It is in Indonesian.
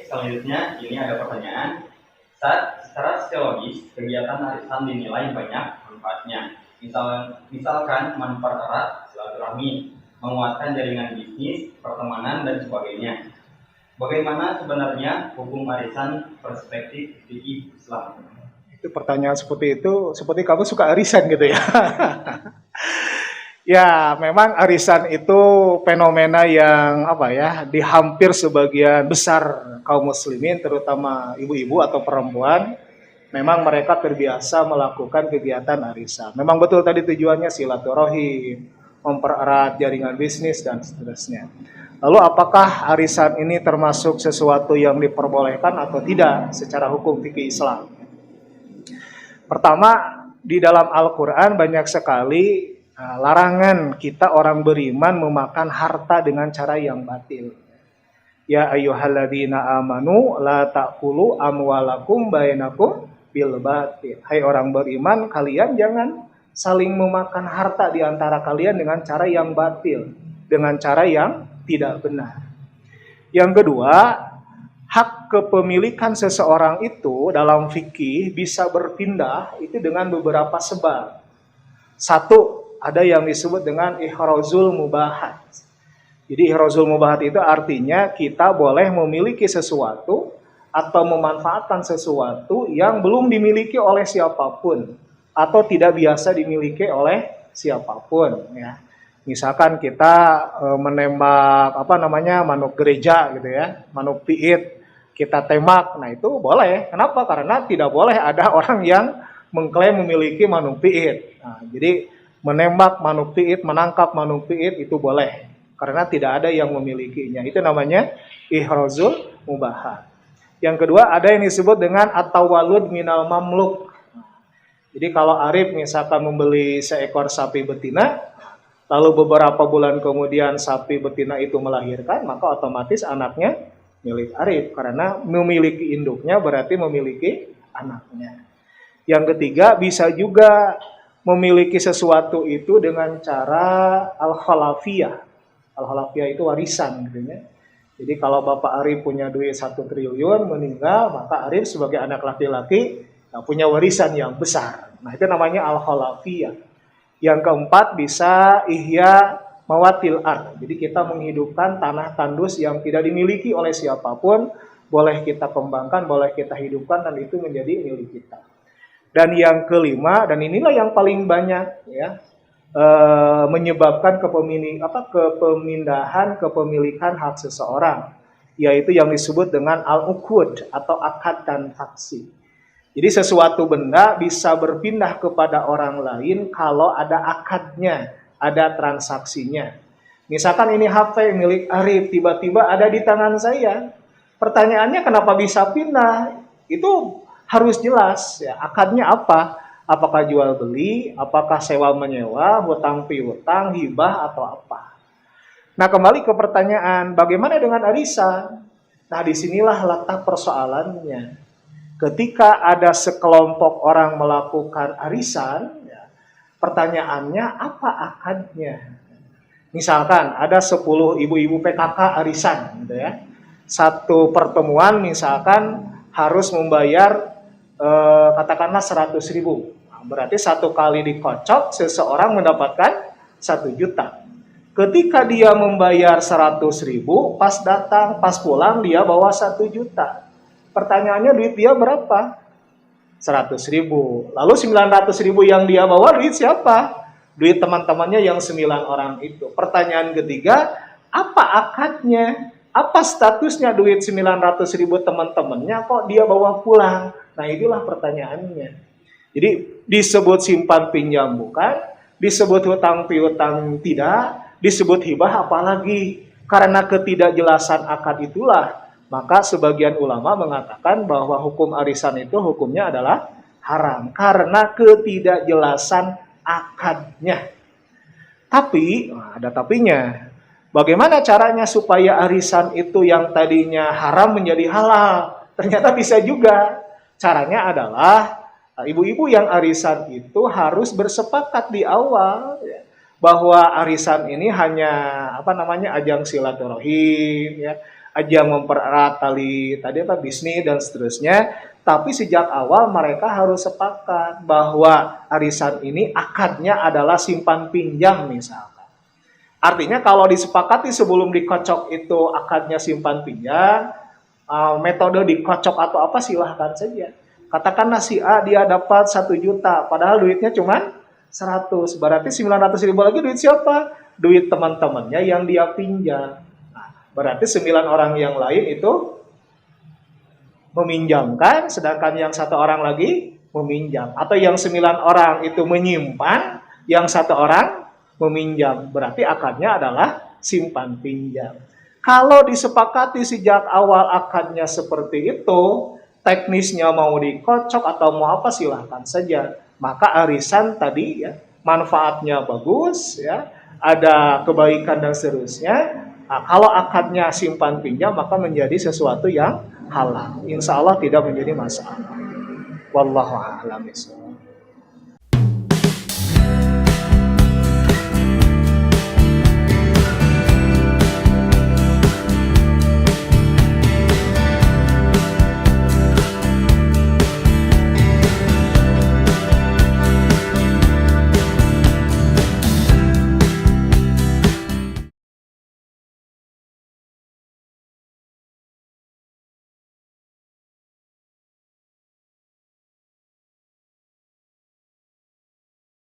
selanjutnya ini ada pertanyaan. Secara psikologis, kegiatan arisan dinilai banyak manfaatnya. Misalkan mempererat silaturahmi, menguatkan jaringan bisnis, pertemanan, dan sebagainya. Bagaimana sebenarnya hukum arisan perspektif fikih Islam? Itu pertanyaan seperti itu, seperti kamu suka arisan gitu ya. Ya, memang arisan itu fenomena yang di hampir sebagian besar kaum muslimin, terutama ibu-ibu atau perempuan, memang mereka terbiasa melakukan kegiatan arisan. Memang betul tadi tujuannya silaturahim, mempererat jaringan bisnis dan seterusnya. Lalu apakah arisan ini termasuk sesuatu yang diperbolehkan atau tidak secara hukum fikih Islam? Pertama, di dalam Al-Quran banyak sekali larangan kita orang beriman memakan harta dengan cara yang batil. Ya ayyuhalladzina amanu la ta'kulu amwalakum bainakum bil batil. Hai orang beriman, kalian jangan saling memakan harta di antara kalian dengan cara yang batil, dengan cara yang tidak benar. Yang kedua, hak kepemilikan seseorang itu dalam fikih bisa berpindah itu dengan beberapa sebab. Satu, ada yang disebut dengan ihrazul mubahat. Jadi ihrazul mubahat itu artinya kita boleh memiliki sesuatu atau memanfaatkan sesuatu yang belum dimiliki oleh siapapun atau tidak biasa dimiliki oleh siapapun ya. Misalkan kita menembak manuk gereja gitu ya, manuk piit, kita tembak, nah itu boleh. Kenapa? Karena tidak boleh ada orang yang mengklaim memiliki manuk piit. Nah, jadi menembak manuk piit, menangkap manuk piit itu boleh. Karena tidak ada yang memilikinya. Itu namanya ihrazul mubahat. Yang kedua ada yang disebut dengan at-tawallud minal mamluk. Jadi kalau Arif misalkan membeli seekor sapi betina, lalu beberapa bulan kemudian sapi betina itu melahirkan, maka otomatis anaknya milik Arif. Karena memiliki induknya berarti memiliki anaknya. Yang ketiga bisa juga memiliki sesuatu itu dengan cara al-khalafiyah. Al-khalafiyah itu warisan gitu ya. Jadi kalau Bapak Arif punya duit 1 triliun meninggal, maka Arif sebagai anak laki-laki punya warisan yang besar. Nah itu namanya al-khalafiyah. Yang keempat bisa ihya mawatil ard. Jadi kita menghidupkan tanah tandus yang tidak dimiliki oleh siapapun, boleh kita kembangkan, boleh kita hidupkan dan itu menjadi milik kita. Dan yang kelima, dan inilah yang paling banyak ya, menyebabkan kepemindahan kepemilikan hak seseorang, yaitu yang disebut dengan al-uqud atau akad dan faksi. Jadi sesuatu benda bisa berpindah kepada orang lain kalau ada akadnya, ada transaksinya. Misalkan ini HP milik Arif, tiba-tiba ada di tangan saya. Pertanyaannya kenapa bisa pindah? Itu harus jelas ya, akadnya apa? Apakah jual beli, apakah sewa menyewa, hutang piutang, hibah atau apa? Nah, kembali ke pertanyaan, bagaimana dengan arisan? Nah, disinilah letak persoalannya. Ketika ada sekelompok orang melakukan arisan, ya, pertanyaannya apa akadnya? Misalkan ada 10 ibu-ibu PKK arisan gitu ya. Satu pertemuan misalkan harus membayar katakanlah 100.000. Nah, berarti satu kali dikocok seseorang mendapatkan 1 juta. Ketika dia membayar 100.000, pas datang, pas pulang dia bawa 1 juta. Pertanyaannya duit dia berapa? 100.000. Lalu 900.000 yang dia bawa duit siapa? Duit teman-temannya yang 9 orang itu. Pertanyaan ketiga, apa akadnya? Apa statusnya duit 900.000 teman-temannya kok dia bawa pulang? Nah itulah pertanyaannya. Jadi disebut simpan pinjam bukan, disebut hutang piutang tidak, disebut hibah apalagi. Karena ketidakjelasan akad itulah, maka sebagian ulama mengatakan bahwa hukum arisan itu hukumnya adalah haram. Karena ketidakjelasan akadnya. Tapi, ada tapinya. Bagaimana caranya supaya arisan itu yang tadinya haram menjadi halal? Ternyata bisa juga. Caranya adalah ibu-ibu yang arisan itu harus bersepakat di awal ya, bahwa arisan ini hanya ajang silaturahim ya, aja mempererat tali tadi apa bisnis dan seterusnya, tapi sejak awal mereka harus sepakat bahwa arisan ini akadnya adalah simpan pinjam misalkan. Artinya kalau disepakati sebelum dikocok itu akadnya simpan pinjam, metode dikocok atau apa silahkan saja. Katakanlah si A dia dapat 1 juta, padahal duitnya cuma 100, berarti 900 ribu lagi duit siapa? Duit teman-temannya yang dia pinjam. Nah, berarti 9 orang yang lain itu meminjamkan, sedangkan yang 1 orang lagi meminjam. Atau yang 9 orang itu menyimpan, yang 1 orang meminjam. Berarti akadnya adalah simpan pinjam. Kalau disepakati sejak awal akadnya seperti itu, teknisnya mau dikocok atau mau apa silahkan saja. Maka arisan tadi ya manfaatnya bagus ya, ada kebaikan dan seterusnya. Nah, kalau akadnya simpan pinjam maka menjadi sesuatu yang halal. Insya Allah tidak menjadi masalah. Wallahu a'lam bishawab.